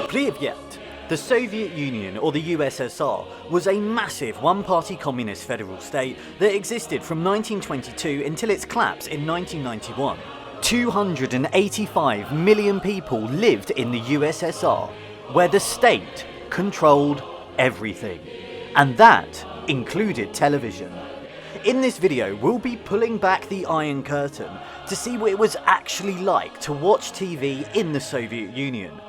Привет! The Soviet Union, or the USSR, was a massive one-party communist federal state that existed from 1922 until its collapse in 1991. 285 million people lived in the USSR, where the state controlled everything. And that included television. In this video, we'll be pulling back the Iron Curtain to see what it was actually like to watch TV in the Soviet Union.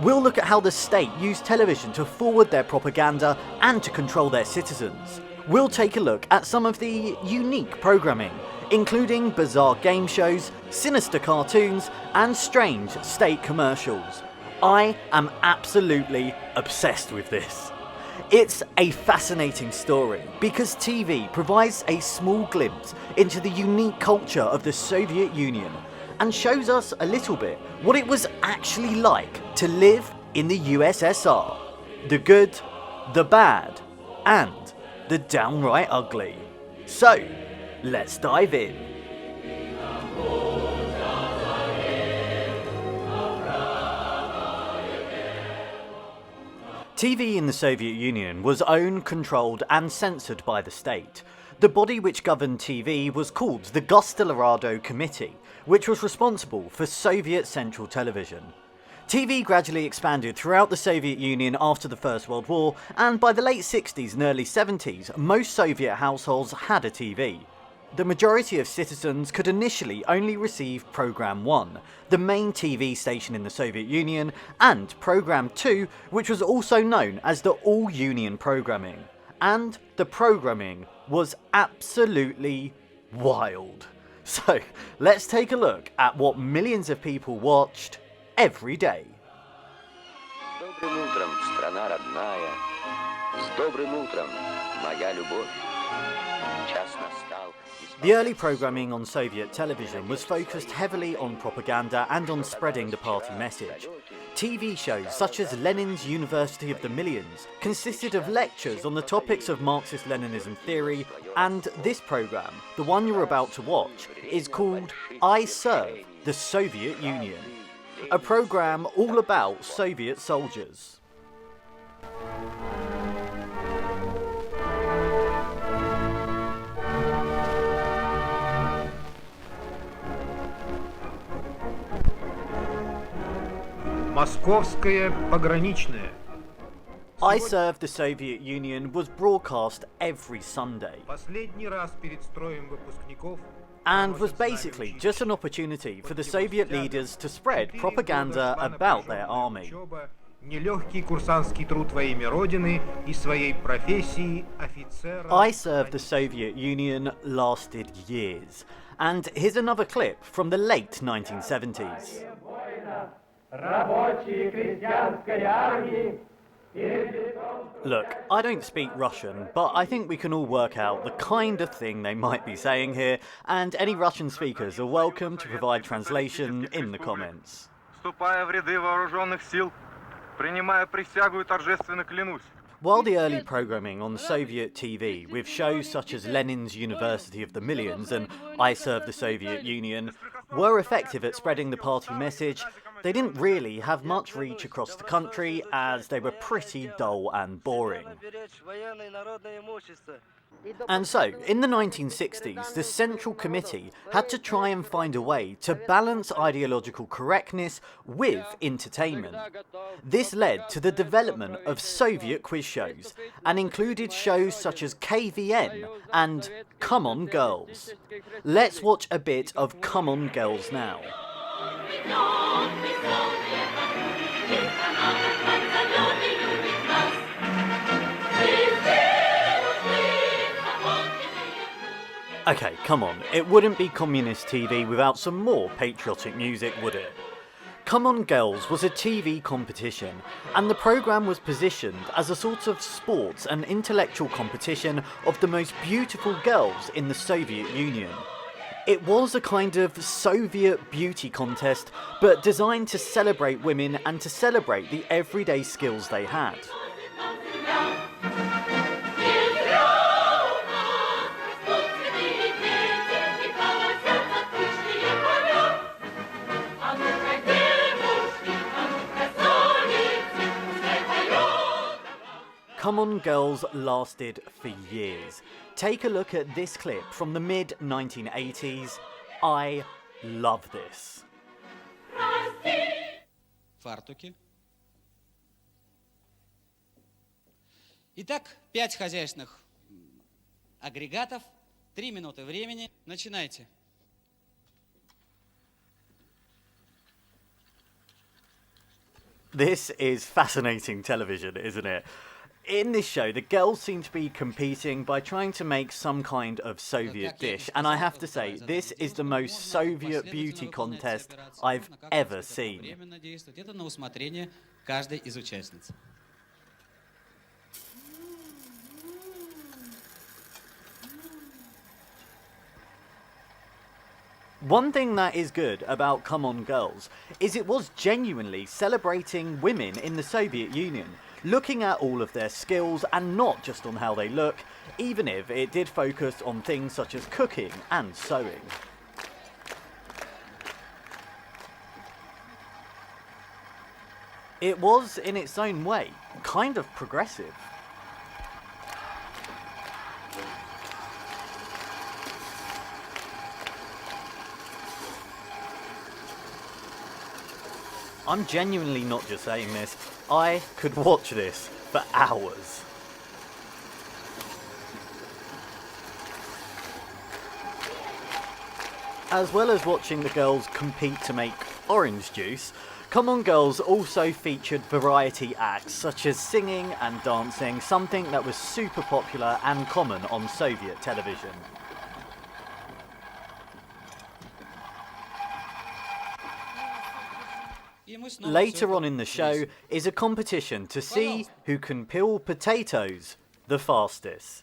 We'll look at how the state used television to forward their propaganda and to control their citizens. We'll take a look at some of the unique programming, including bizarre game shows, sinister cartoons, and strange state commercials. I am absolutely obsessed with this. It's a fascinating story because TV provides a small glimpse into the unique culture of the Soviet Union and shows us a little bit what it was actually like to live in the USSR. The good, the bad, and the downright ugly. So, let's dive in. TV in the Soviet Union was owned, controlled and censored by the state. The body which governed TV was called the Gostelorado Committee, which was responsible for Soviet Central Television. TV gradually expanded throughout the Soviet Union after the First World War, and by the late 60s and early 70s, most Soviet households had a TV. The majority of citizens could initially only receive Program 1, the main TV station in the Soviet Union, and Program 2, which was also known as the All-Union Programming. And the programming was absolutely wild. So, let's take a look at what millions of people watched every day. Добрым утром, страна родная. С добрым утром, моя любовь. Час настал. The early programming on Soviet television was focused heavily on propaganda and on spreading the party message. TV shows such as Lenin's University of the Millions consisted of lectures on the topics of Marxist-Leninism theory, and this program, the one you're about to watch, is called I Serve the Soviet Union, a program all about Soviet soldiers. Московская пограничная. I Serve the Soviet Union was broadcast every Sunday Последний раз перед строем выпускников and was basically just an opportunity for the Soviet leaders to spread propaganda about their army. Нелегкий курсантский труд во имя Родины и своей профессии офицера. I Serve the Soviet Union lasted years, and here's another clip from the late 1970s. Look, I don't speak Russian, but I think we can all work out the kind of thing they might be saying here, and any Russian speakers are welcome to provide translation in the comments. Вступая в ряды вооруженных сил, принимая присягу и торжественно клянусь. While the early programming on Soviet TV, with shows such as Lenin's University of the Millions and I Serve the Soviet Union, were effective at spreading the party message, they didn't really have much reach across the country as they were pretty dull and boring. And so, in the 1960s, the Central Committee had to try and find a way to balance ideological correctness with entertainment. This led to the development of Soviet quiz shows, and included shows such as KVN and Come On Girls. Let's watch a bit of Come On Girls now. Okay, come on, it wouldn't be communist TV without some more patriotic music, would it? Come On Girls was a TV competition, and the programme was positioned as a sort of sports and intellectual competition of the most beautiful girls in the Soviet Union. It was a kind of Soviet beauty contest, but designed to celebrate women and to celebrate the everyday skills they had. Come On Girls lasted for years. Take a look at this clip from the mid-1980s. I love this. Фартуки. Итак, 5 хозяйственных агрегатов, 3 минуты времени. Начинайте. This is fascinating television, isn't it? In this show, the girls seem to be competing by trying to make some kind of Soviet dish, and I have to say, this is the most Soviet beauty contest I've ever seen. Это на усмотрение каждой из участниц. One thing that is good about Come On Girls is it was genuinely celebrating women in the Soviet Union, looking at all of their skills and not just on how they look, even if it did focus on things such as cooking and sewing. It was, in its own way, kind of progressive. I'm genuinely not just saying this, I could watch this for hours. As well as watching the girls compete to make orange juice, Come On Girls also featured variety acts such as singing and dancing, something that was super popular and common on Soviet television. Later on in the show is a competition to see who can peel potatoes the fastest.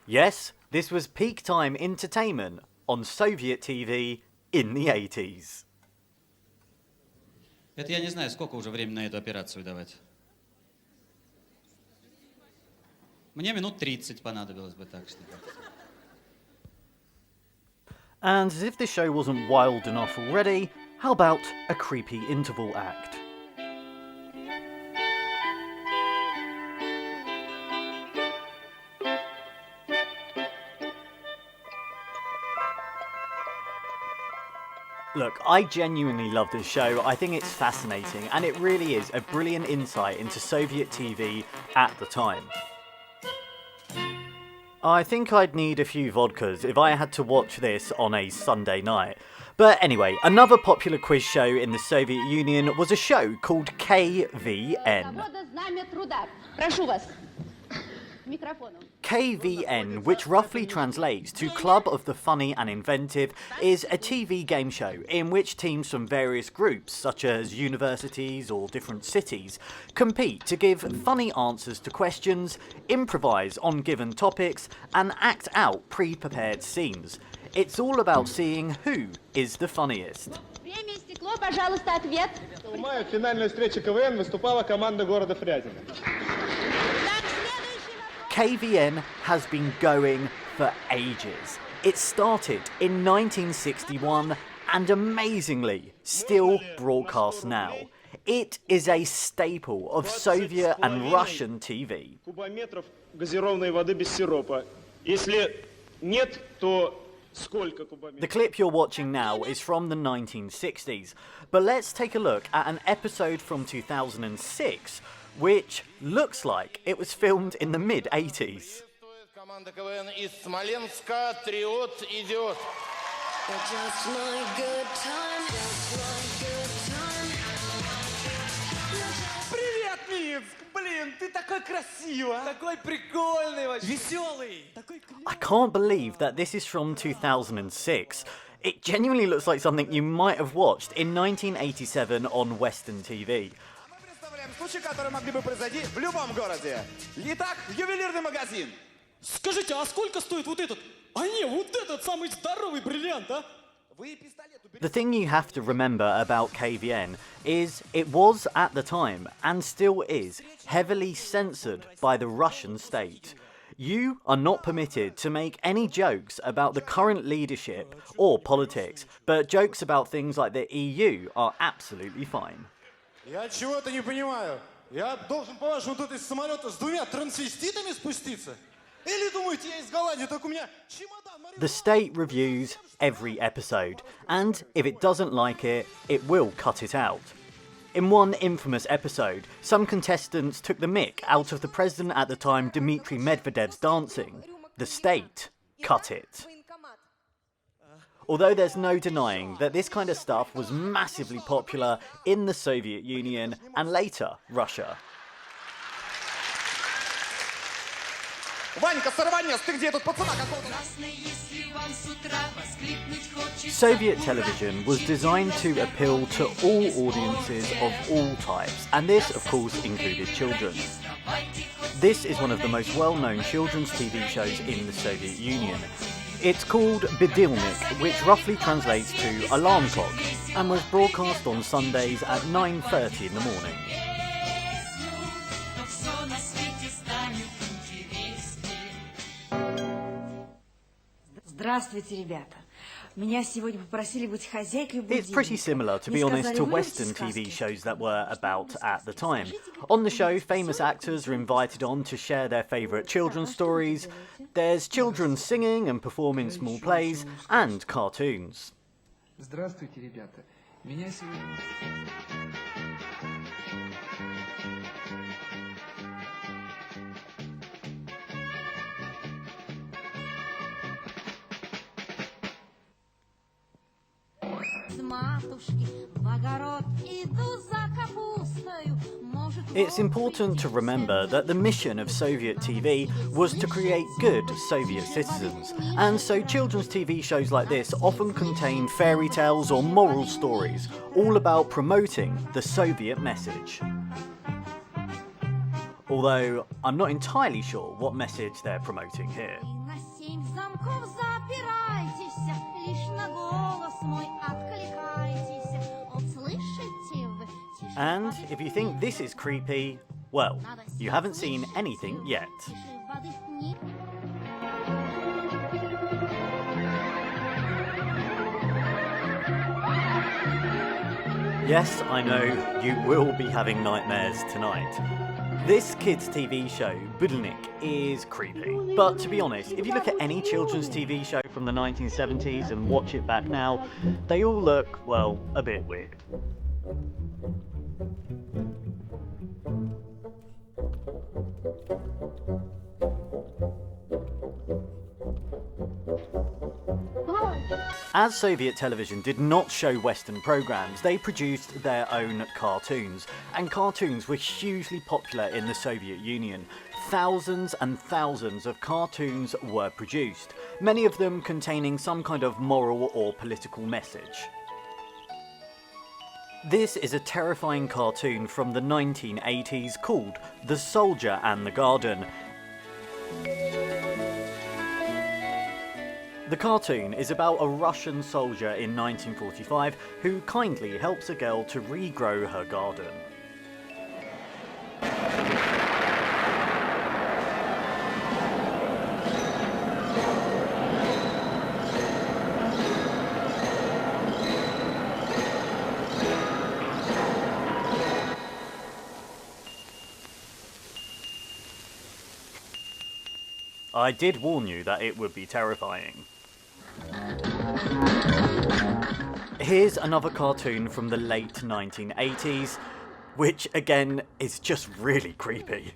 Yes, this was peak time entertainment on Soviet TV in the 80s. Это я не знаю, сколько уже времени на эту операцию давать. Мне минут 30 понадобилось бы так что. And as if this show wasn't wild enough already, how about a creepy interval act? Look, I genuinely love this show. I think it's fascinating, and it really is a brilliant insight into Soviet TV at the time. I think I'd need a few vodkas if I had to watch this on a Sunday night. But anyway, another popular quiz show in the Soviet Union was a show called KVN. KVN, which roughly translates to Club of the Funny and Inventive, is a TV game show in which teams from various groups, such as universities or different cities, compete to give funny answers to questions, improvise on given topics, and act out pre-prepared scenes. It's all about seeing who is the funniest. Время истекло, пожалуйста, ответ. В мае в финальной встрече КВН выступала команда города Фрязино. KVN has been going for ages. It started in 1961 and amazingly still broadcasts now. It is a staple of Soviet and Russian TV. Кубометров газированной воды без сиропа. Если нет, то сколько кубометров? The clip you're watching now is from the 1960s, but let's take a look at an episode from 2006, which looks like it was filmed in the mid-80s. Команда КВН из Смоленска, триот идет. Привет, Минск! Блин, ты такой красивый, такой прикольный вообще, веселый. I can't believe that this is from 2006. It genuinely looks like something you might have watched in 1987 on Western TV. Случаи, которые могли бы произойти в любом городе. Итак, ювелирный магазин. Скажите, а сколько стоит вот этот? А не, вот этот самый здоровый бриллиант, а? The thing you have to remember about KVN is it was at the time, and still is, heavily censored by the Russian state. You are not permitted to make any jokes about the current leadership or politics, but jokes about things like the EU are absolutely fine. Я чего-то не понимаю. Я должен, по-вашему, тут из самолета с двумя трансвеститами спуститься? Или думаете, я из Голландии, только у меня чемодан... The state reviews every episode, and if it doesn't like it, it will cut it out. In one infamous episode, some contestants took the mick out of the president at the time, Dmitry Medvedev's dancing. The state cut it. Although there's no denying that this kind of stuff was massively popular in the Soviet Union and later Russia. Ванька, сорванец, ты где тут пацана какого-то? Soviet television was designed to appeal to all audiences of all types, and this, of course, included children. This is one of the most well-known children's TV shows in the Soviet Union. It's called Bedilnik, which roughly translates to alarm clock, and was broadcast on Sundays at 9:30 in the morning. Здравствуйте, ребята. Меня сегодня попросили быть хозяйкой будильника. It's pretty similar, to be honest, to Western TV shows that were about at the time. On the show, famous actors are invited on to share their favourite children's stories. There's children singing and performing small plays, and cartoons. Здравствуйте, ребята. Меня сегодня... It's important to remember that the mission of Soviet TV was to create good Soviet citizens, and so children's TV shows like this often contain fairy tales or moral stories, all about promoting the Soviet message. Although I'm not entirely sure what message they're promoting here. And if you think this is creepy, well, you haven't seen anything yet. Yes, I know, you will be having nightmares tonight. This kids' TV show, Budilnik, is creepy. But to be honest, if you look at any children's TV show from the 1970s and watch it back now, they all look, well, a bit weird. As Soviet television did not show Western programs, they produced their own cartoons, and cartoons were hugely popular in the Soviet Union. Thousands and thousands of cartoons were produced, many of them containing some kind of moral or political message. This is a terrifying cartoon from the 1980s called The Soldier and the Garden. The cartoon is about a Russian soldier in 1945 who kindly helps a girl to regrow her garden. I did warn you that it would be terrifying. Here's another cartoon from the late 1980s, which again is just really creepy.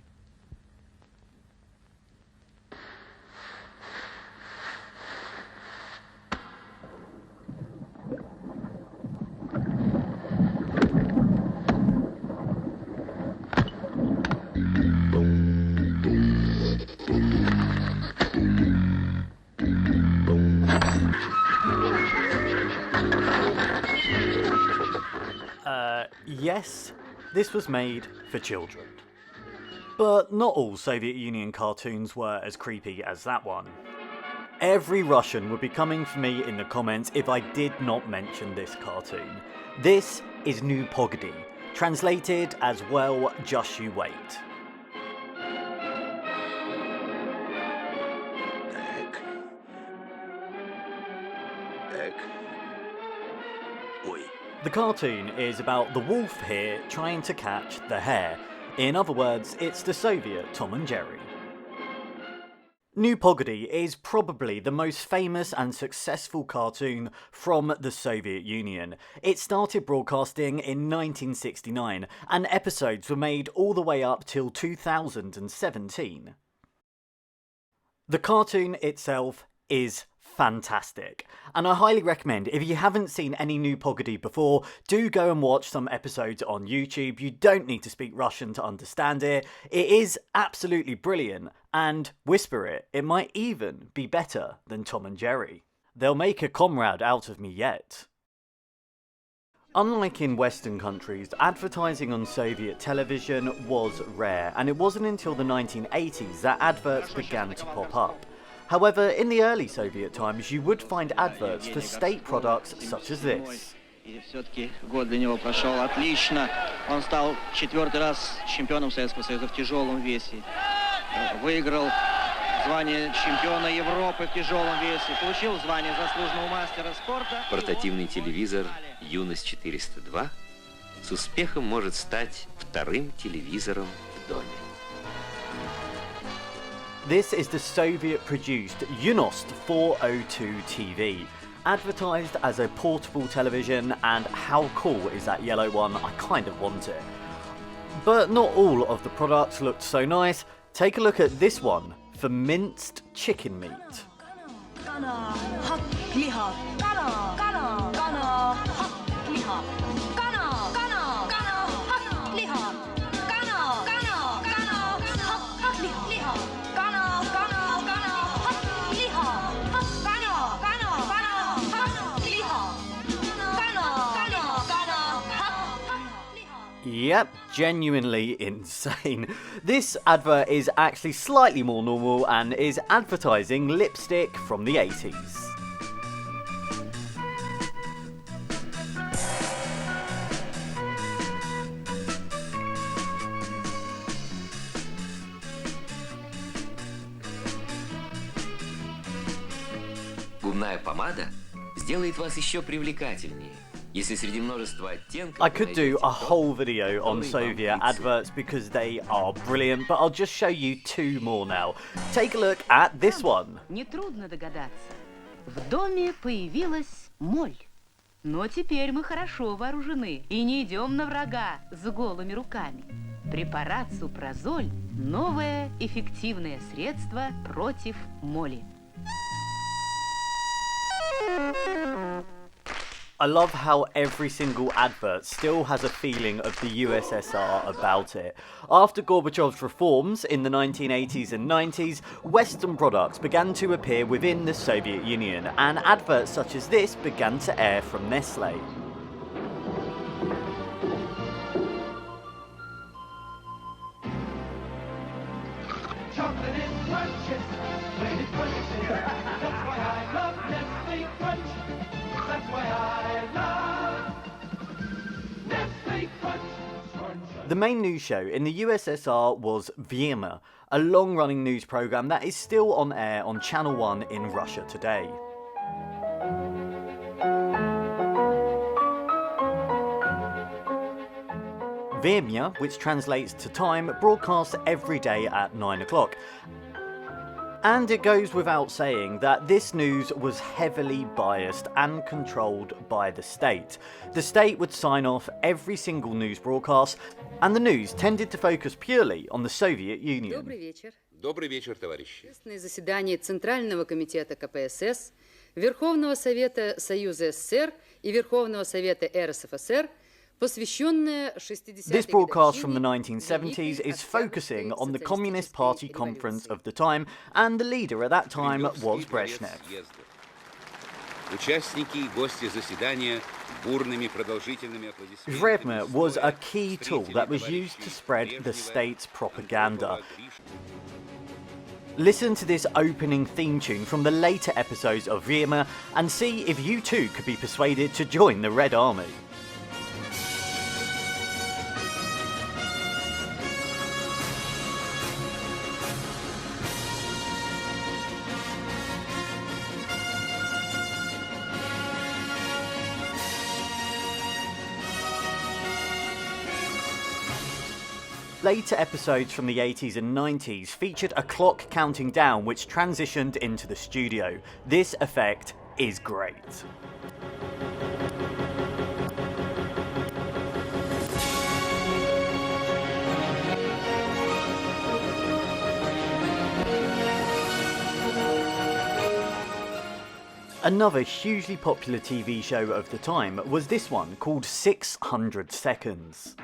Yes, this was made for children. But not all Soviet Union cartoons were as creepy as that one. Every Russian would be coming for me in the comments if I did not mention this cartoon. This is New Pogody, translated as well, just you wait. The cartoon is about the wolf here trying to catch the hare. In other words, it's the Soviet Tom and Jerry. New Pogody is probably the most famous and successful cartoon from the Soviet Union. It started broadcasting in 1969, and episodes were made all the way up till 2017. The cartoon itself is fantastic, and I highly recommend, if you haven't seen any New Pogody before, do go and watch some episodes on YouTube. You don't need to speak Russian to understand it. It is absolutely brilliant, and whisper it, it might even be better than Tom and Jerry. They'll make a comrade out of me yet. Unlike in Western countries, advertising on Soviet television was rare, and it wasn't until the 1980s that adverts began to pop up. However, in the early Soviet times, you would find adverts for state products such as this. И все-таки год для него прошел отлично. Он стал 4-й раз чемпионом Советского Союза в тяжелом весе. Выиграл звание чемпиона Европы в тяжелом весе. Получил звание заслуженного мастера спорта. Портативный телевизор «Юность 402» с успехом может стать вторым телевизором в доме. This is the Soviet-produced USSR 402 TV, advertised as a portable television, and how cool is that yellow one? I kind of want it. But not all of the products looked so nice. Take a look at this one for minced chicken meat. Yep, genuinely insane. This advert is actually slightly more normal and is advertising lipstick from the 80s. Губная помада сделает вас еще привлекательнее. I could do a whole video on Soviet adverts because they are brilliant, but I'll just show you two more now. Take a look at this one. Нетрудно догадаться. В доме появилась моль. Но теперь мы хорошо вооружены и не идем на врага с голыми руками. Препарат Супрозоль – новое эффективное средство против моли. I love how every single advert still has a feeling of the USSR about it. After Gorbachev's reforms in the 1980s and 90s, Western products began to appear within the Soviet Union, and adverts such as this began to air from Nestle. Chocolate is crunches when it's crunchy. That's why I love Nestle Crunch. That's why I love Nestle Crunch. The main news show in the USSR was Vremya, a long-running news program that is still on air on Channel 1 in Russia today. Vremya, which translates to time, broadcasts every day at 9 o'clock. And it goes without saying that this news was heavily biased and controlled by the state. The state would sign off every single news broadcast, and the news tended to focus purely on the Soviet Union. Добрый вечер. Добрый вечер, товарищи. Заседание Центрального комитета КПСС, Верховного Совета Союза СССР и Верховного Совета РСФСР, This broadcast from the 1970s is focusing on the Communist Party conference of the time, and the leader at that time was Brezhnev. Vremya was a key tool that was used to spread the state's propaganda. Listen to this opening theme tune from the later episodes of Vremya and see if you too could be persuaded to join the Red Army. Later episodes from the 80s and 90s featured a clock counting down which transitioned into the studio. This effect is great. Another hugely popular TV show of the time was this one called 600 Seconds.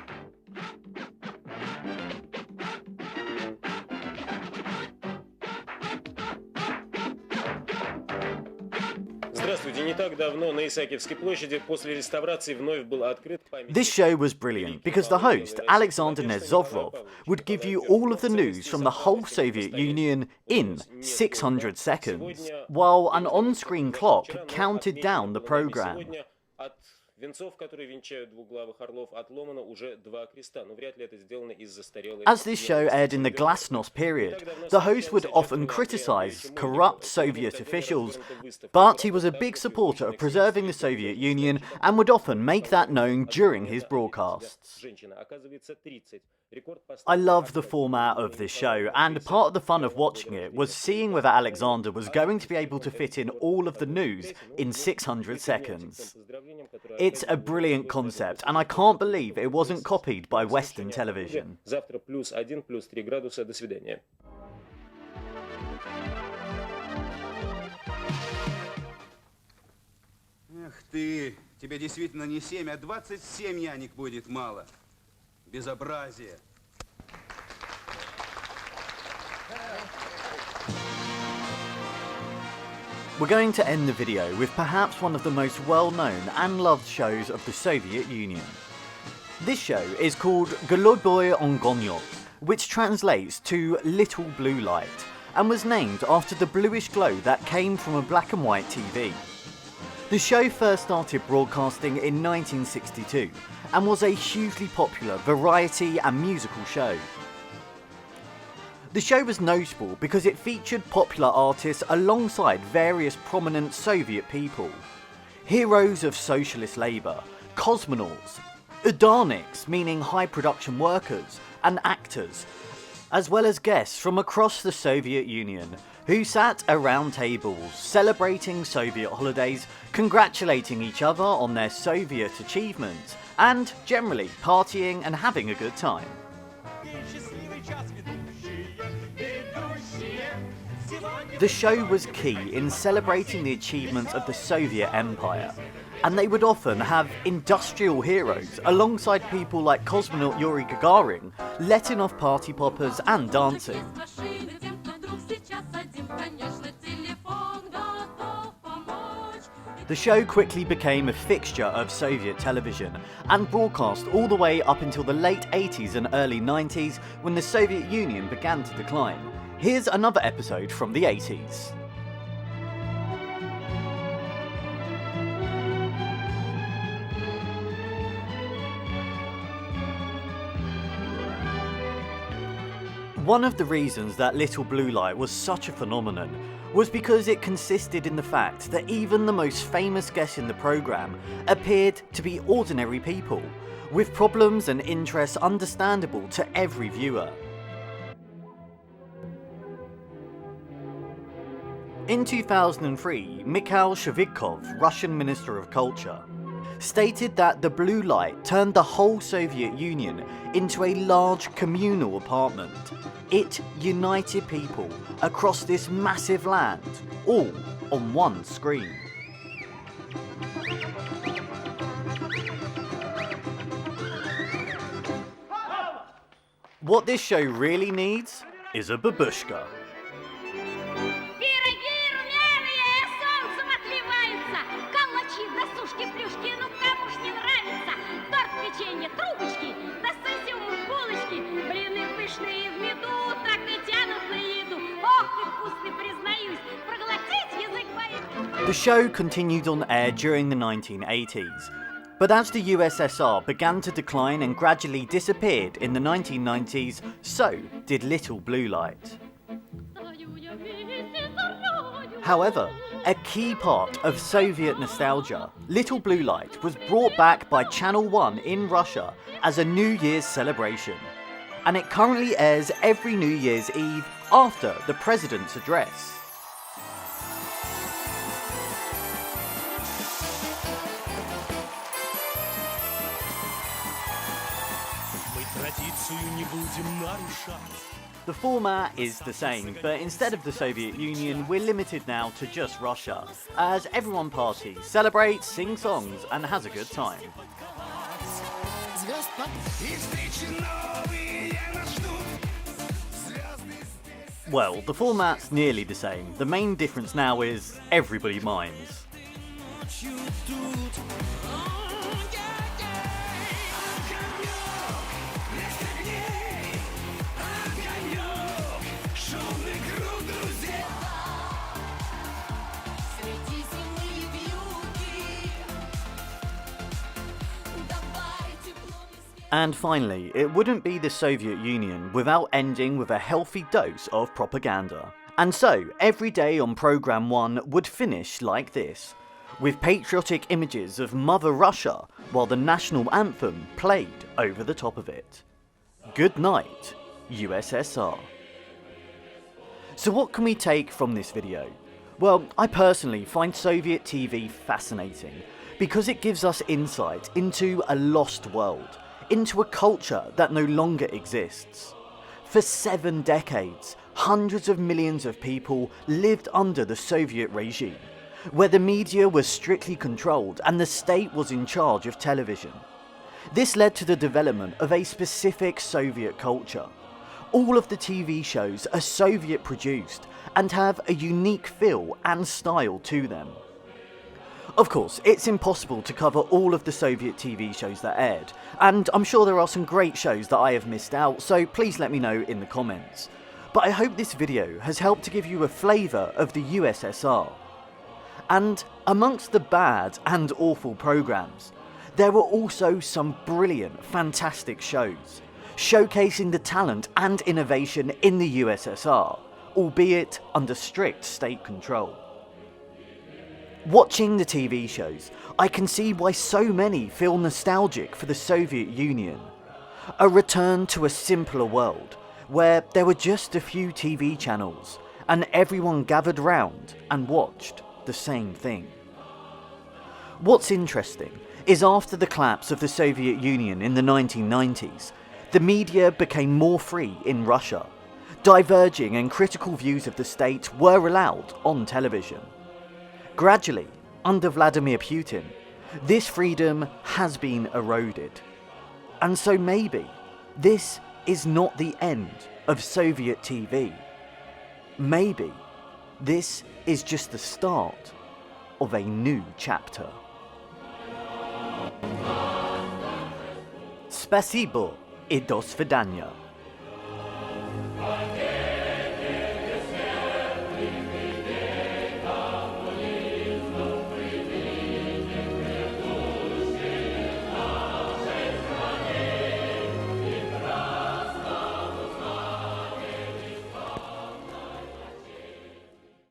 This show was brilliant because the host, Alexander Nezovrov, would give you all of the news from the whole Soviet Union in 600 seconds, while an on-screen clock counted down the program. As this show aired in the Glasnost period, the host would often criticize corrupt Soviet officials, but he was a big supporter of preserving the Soviet Union and would often make that known during his broadcasts. I love the format of this show, and part of the fun of watching it was seeing whether Alexander was going to be able to fit in all of the news in 600 seconds. It's a brilliant concept, and I can't believe it wasn't copied by Western television. Эх ты, тебе действительно не 7, а 27 нянек будет мало. Безобразие. We're going to end the video with perhaps one of the most well-known and loved shows of the Soviet Union. This show is called Goluboy Ongonyo, which translates to Little Blue Light, and was named after the bluish glow that came from a black and white TV. The show first started broadcasting in 1962 and was a hugely popular variety and musical show. The show was notable because it featured popular artists alongside various prominent Soviet people. Heroes of socialist labour, cosmonauts, udarniks, meaning high production workers, and actors, as well as guests from across the Soviet Union, who sat around tables, celebrating Soviet holidays, congratulating each other on their Soviet achievements, and generally partying and having a good time. The show was key in celebrating the achievements of the Soviet Empire, and they would often have industrial heroes alongside people like cosmonaut Yuri Gagarin letting off party poppers and dancing. The show quickly became a fixture of Soviet television and broadcast all the way up until the late 80s and early 90s when the Soviet Union began to decline. Here's another episode from the 80s. One of the reasons that Little Blue Light was such a phenomenon was because it consisted in the fact that even the most famous guests in the programme appeared to be ordinary people, with problems and interests understandable to every viewer. In 2003, Mikhail Shchevikov, Russian Minister of Culture, stated that the blue light turned the whole Soviet Union into a large communal apartment. It united people across this massive land, all on one screen. What this show really needs is a babushka. The show continued on air during the 1980s, but as the USSR began to decline and gradually disappeared in the 1990s, so did Little Blue Light. However, a key part of Soviet nostalgia, Little Blue Light was brought back by Channel 1 in Russia as a New Year's celebration. and it currently airs every New Year's Eve after the President's address. The format is the same, but instead of the Soviet Union, we're limited now to just Russia, as everyone parties, celebrates, sings songs, and has a good time. Well, the format's nearly the same. The main difference now is everybody minds. And finally, it wouldn't be the Soviet Union without ending with a healthy dose of propaganda. And so, every day on Programme 1 would finish like this, with patriotic images of Mother Russia while the national anthem played over the top of it. Good night, USSR. So what can we take from this video? Well, I personally find Soviet TV fascinating because it gives us insight into a lost world, into a culture that no longer exists. For 7 decades, hundreds of millions of people lived under the Soviet regime, where the media was strictly controlled and the state was in charge of television. This led to the development of a specific Soviet culture. All of the TV shows are Soviet produced and have a unique feel and style to them. Of course, it's impossible to cover all of the Soviet TV shows that aired, and I'm sure there are some great shows that I have missed out, so please let me know in the comments. But I hope this video has helped to give you a flavour of the USSR. And amongst the bad and awful programmes, there were also some brilliant, fantastic shows, showcasing the talent and innovation in the USSR, albeit under strict state control. Watching the TV shows, I can see why so many feel nostalgic for the Soviet Union. A return to a simpler world, where there were just a few TV channels, and everyone gathered round and watched the same thing. What's interesting is after the collapse of the Soviet Union in the 1990s, the media became more free in Russia. Diverging and critical views of the state were allowed on television. Gradually, under Vladimir Putin, this freedom has been eroded. And so maybe this is not the end of Soviet TV. Maybe this is just the start of a new chapter. Spasibo и до свидания.